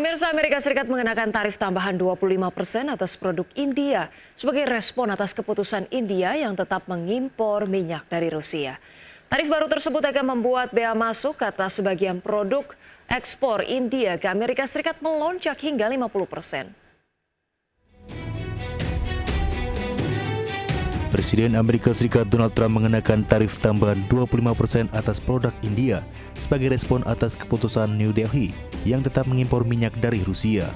Pemirsa, Amerika Serikat mengenakan tarif tambahan 25% atas produk India sebagai respon atas keputusan India yang tetap mengimpor minyak dari Rusia. Tarif baru tersebut akan membuat bea masuk atas sebagian produk ekspor India ke Amerika Serikat melonjak hingga 50%. Presiden Amerika Serikat Donald Trump mengenakan tarif tambahan 25% atas produk India sebagai respon atas keputusan New Delhi yang tetap mengimpor minyak dari Rusia.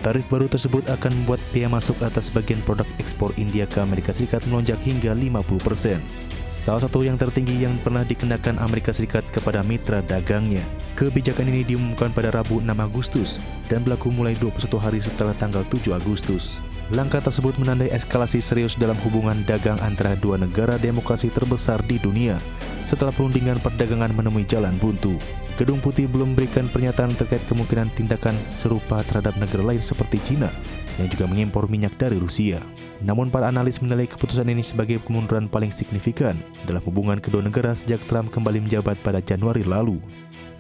Tarif baru tersebut akan membuat bea masuk atas bagian produk ekspor India ke Amerika Serikat melonjak hingga 50%. Salah satu yang tertinggi yang pernah dikenakan Amerika Serikat kepada mitra dagangnya. Kebijakan ini diumumkan pada Rabu 6 Agustus dan berlaku mulai 21 hari setelah tanggal 7 Agustus. Langkah tersebut menandai eskalasi serius dalam hubungan dagang antara dua negara demokrasi terbesar di dunia setelah perundingan perdagangan menemui jalan buntu. Gedung Putih belum memberikan pernyataan terkait kemungkinan tindakan serupa terhadap negara lain seperti China yang juga mengimpor minyak dari Rusia. Namun para analis menilai keputusan ini sebagai kemunduran paling signifikan dalam hubungan kedua negara sejak Trump kembali menjabat pada Januari lalu.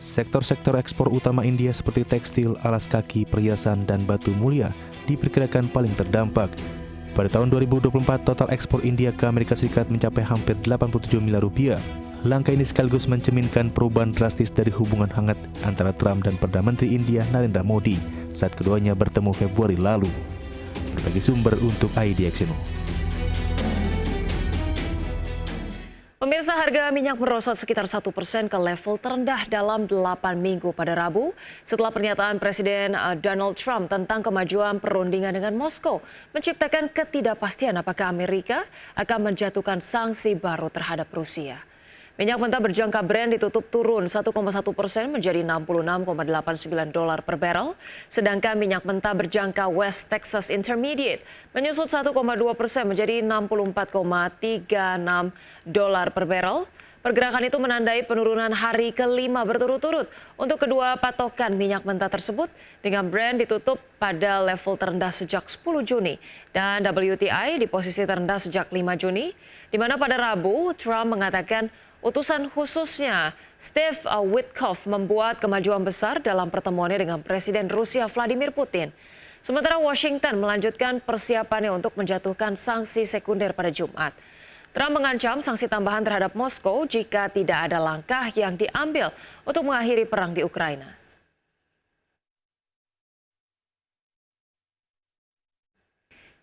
Sektor-sektor ekspor utama India seperti tekstil, alas kaki, perhiasan, dan batu mulia diperkirakan paling terdampak. Pada tahun 2024, total ekspor India ke Amerika Serikat mencapai hampir 87 miliar rupiah. Langkah ini sekaligus mencerminkan perubahan drastis dari hubungan hangat antara Trump dan Perdana Menteri India Narendra Modi saat keduanya bertemu Februari lalu. Berbagi sumber untuk ID Action. Pemirsa, harga minyak merosot sekitar 1% ke level terendah dalam 8 minggu pada Rabu setelah pernyataan Presiden Donald Trump tentang kemajuan perundingan dengan Moskow menciptakan ketidakpastian apakah Amerika akan menjatuhkan sanksi baru terhadap Rusia. Minyak mentah berjangka Brent ditutup turun 1,1% menjadi $66,89 per barrel, sedangkan minyak mentah berjangka West Texas Intermediate menyusut 1,2% menjadi $64,36 per barrel. Pergerakan itu menandai penurunan hari kelima berturut-turut untuk kedua patokan minyak mentah tersebut dengan Brent ditutup pada level terendah sejak 10 Juni dan WTI di posisi terendah sejak 5 Juni, di mana pada Rabu Trump mengatakan utusan khususnya Steve Witkoff membuat kemajuan besar dalam pertemuannya dengan Presiden Rusia Vladimir Putin. Sementara Washington melanjutkan persiapannya untuk menjatuhkan sanksi sekunder pada Jumat. Trump mengancam sanksi tambahan terhadap Moskow jika tidak ada langkah yang diambil untuk mengakhiri perang di Ukraina.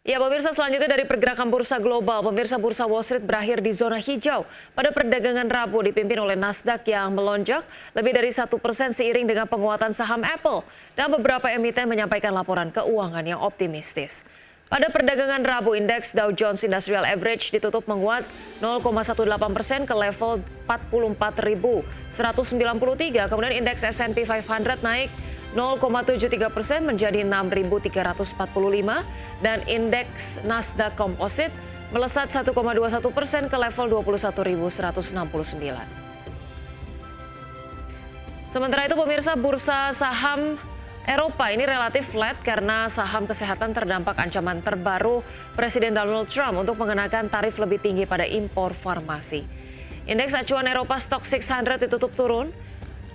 Ya, pemirsa, selanjutnya dari pergerakan bursa global, pemirsa, bursa Wall Street berakhir di zona hijau pada perdagangan Rabu dipimpin oleh Nasdaq yang melonjak lebih dari 1% seiring dengan penguatan saham Apple dan beberapa emiten menyampaikan laporan keuangan yang optimistis. Pada perdagangan Rabu, indeks Dow Jones Industrial Average ditutup menguat 0,18% ke level 44.193, kemudian indeks S&P 500 naik 0,73% menjadi 6.345 dan indeks Nasdaq Composite melesat 1,21% ke level 21.169. Sementara itu, pemirsa, bursa saham Eropa ini relatif flat karena saham kesehatan terdampak ancaman terbaru Presiden Donald Trump untuk mengenakan tarif lebih tinggi pada impor farmasi. Indeks acuan Eropa Stoxx 600 ditutup turun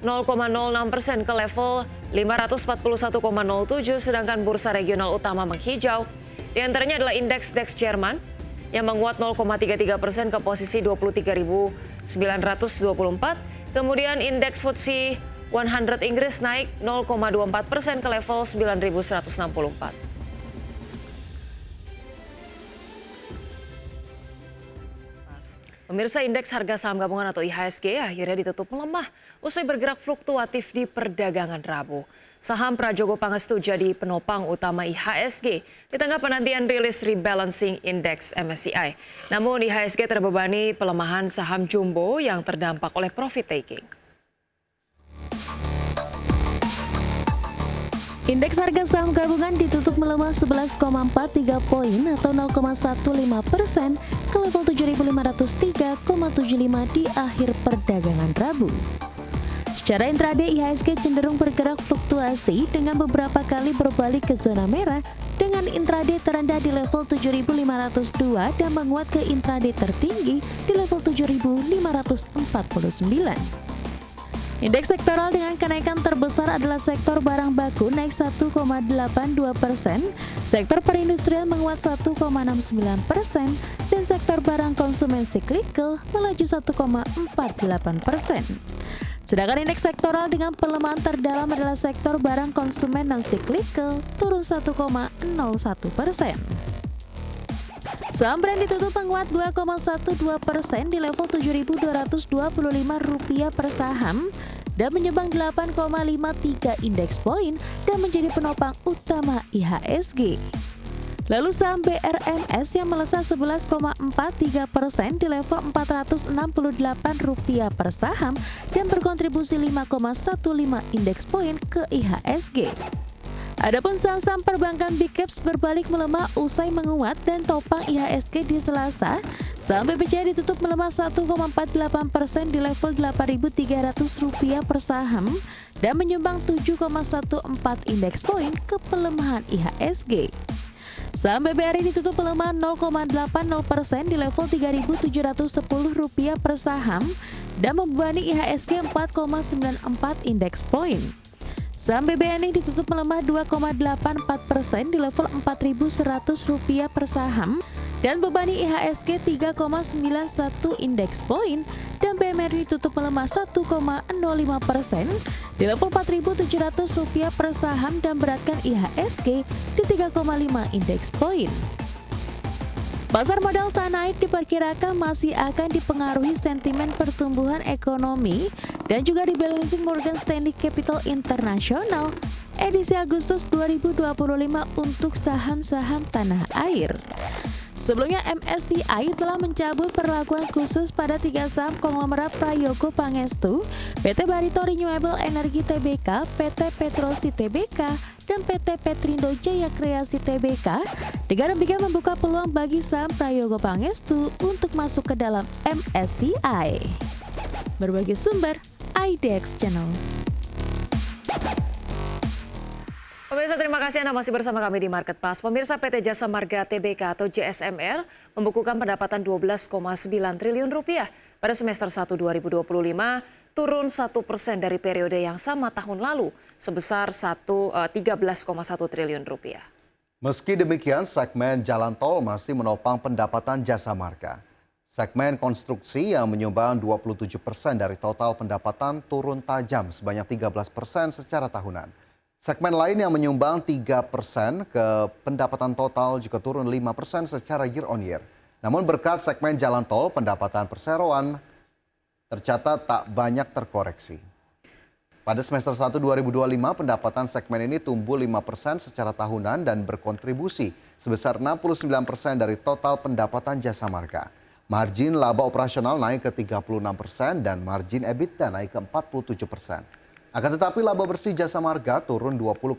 0,06% ke level 541,07, sedangkan bursa regional utama menghijau. Di antaranya adalah indeks DAX Jerman yang menguat 0,33% ke posisi 23.924. Kemudian indeks FTSE 100 Inggris naik 0,24% ke level 9.164. Pemirsa, indeks harga saham gabungan atau IHSG akhirnya ditutup melemah usai bergerak fluktuatif di perdagangan Rabu. Saham Prajogo Pangestu jadi penopang utama IHSG di tengah penantian rilis rebalancing indeks MSCI. Namun IHSG terbebani pelemahan saham Jumbo yang terdampak oleh profit taking. Indeks harga saham gabungan ditutup melemah 11,43 poin atau 0,15% ke level 7.503,75 di akhir perdagangan Rabu. Secara intraday, IHSG cenderung bergerak fluktuasi dengan beberapa kali berbalik ke zona merah dengan intraday terendah di level 7.502 dan menguat ke intraday tertinggi di level 7.549. Indeks sektoral dengan kenaikan terbesar adalah sektor barang baku naik 1,82%, sektor perindustrian menguat 1,69%, dan sektor barang konsumen siklikal melaju 1,48%. Sedangkan indeks sektoral dengan pelemahan terdalam adalah sektor barang konsumen non siklikal turun 1,01%. Saham Brand ditutup menguat 2,12% di level Rp7.225 per saham dan menyumbang 8,53 indeks poin dan menjadi penopang utama IHSG. Lalu saham BRMS yang melesat 11,43% di level Rp468 per saham dan berkontribusi 5,15 indeks poin ke IHSG. Adapun saham-saham perbankan Big Caps berbalik melemah usai menguat dan topang IHSG di Selasa. Saham BBCA ditutup melemah 1,48% di level Rp8.300 per saham dan menyumbang 7,14 indeks poin ke pelemahan IHSG. Saham BBRI ditutup melemah 0,80% di level Rp3.710 per saham dan membebani IHSG 4,94 indeks poin. Saham BBNI ditutup melemah 2,84% di level Rp4.100 per saham dan bebani IHSG 3,91 indeks poin, dan BMRI ditutup melemah 1,05% di level Rp4.700 per saham dan beratkan IHSG di 3,5 indeks poin. Pasar modal tanah air diperkirakan masih akan dipengaruhi sentimen pertumbuhan ekonomi dan juga rebalancing Morgan Stanley Capital International edisi Agustus 2025 untuk saham-saham tanah air. Sebelumnya MSCI telah mencabut perlakuan khusus pada 3 saham konglomerat Prayogo Pangestu, PT Barito Renewable Energy Tbk, PT Petrosi Tbk, dan PT Petrindo Jaya Kreasi Tbk, dengan demikian membuka peluang bagi saham Prayogo Pangestu untuk masuk ke dalam MSCI. Berbagai sumber, IDX Channel. Pemirsa, terima kasih Anda masih bersama kami di Market Pass. Pemirsa, PT Jasa Marga Tbk atau JSMR membukukan pendapatan Rp12,9 triliun pada semester 1 2025, turun 1% dari periode yang sama tahun lalu sebesar Rp13,1 triliun. Meski demikian, segmen jalan tol masih menopang pendapatan Jasa Marga. Segmen konstruksi yang menyumbang 27% dari total pendapatan turun tajam sebanyak 13% secara tahunan. Segmen lain yang menyumbang 3% ke pendapatan total juga turun 5% secara year on year. Namun berkat segmen jalan tol, pendapatan perseroan tercatat tak banyak terkoreksi. Pada semester 1 2025, pendapatan segmen ini tumbuh 5% secara tahunan dan berkontribusi sebesar 69% dari total pendapatan Jasa Marga. Margin laba operasional naik ke 36% dan margin EBITDA naik ke 47%. Akan tetapi laba bersih Jasa Marga turun 20,3%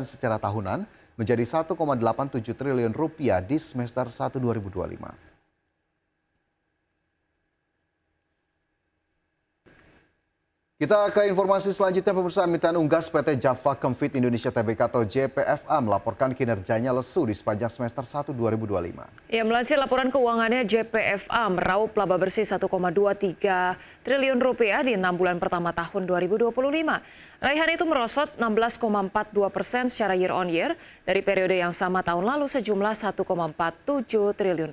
secara tahunan menjadi Rp1,87 triliun di semester 1 2025. Kita ke informasi selanjutnya, pemirsa. Emiten unggas PT Java Kemfit Indonesia Tbk atau JPFA melaporkan kinerjanya lesu di sepanjang semester 1 2025. Ya, melansir laporan keuangannya, JPFA meraup laba bersih Rp1,23 triliun di 6 bulan pertama tahun 2025. Raihan itu merosot 16,42% secara year on year dari periode yang sama tahun lalu sejumlah Rp1,47 triliun.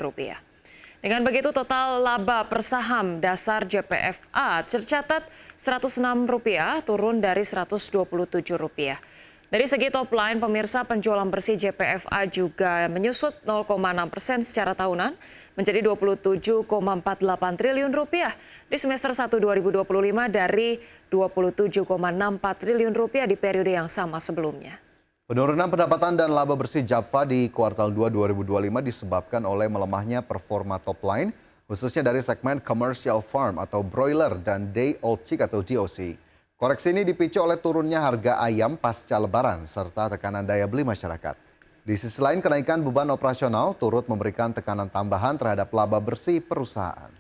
Dengan begitu, total laba per saham dasar JPFA tercatat Rp106 turun dari Rp127. Dari segi top line, pemirsa, penjualan bersih JPFA juga menyusut 0,6% secara tahunan menjadi Rp27,48 triliun di semester 1 2025 dari Rp27,64 triliun di periode yang sama sebelumnya. Penurunan pendapatan dan laba bersih Java di kuartal 2 2025 disebabkan oleh melemahnya performa top line, khususnya dari segmen commercial farm atau broiler dan day old chick atau DOC. Koreksi ini dipicu oleh turunnya harga ayam pasca lebaran serta tekanan daya beli masyarakat. Di sisi lain, kenaikan beban operasional turut memberikan tekanan tambahan terhadap laba bersih perusahaan.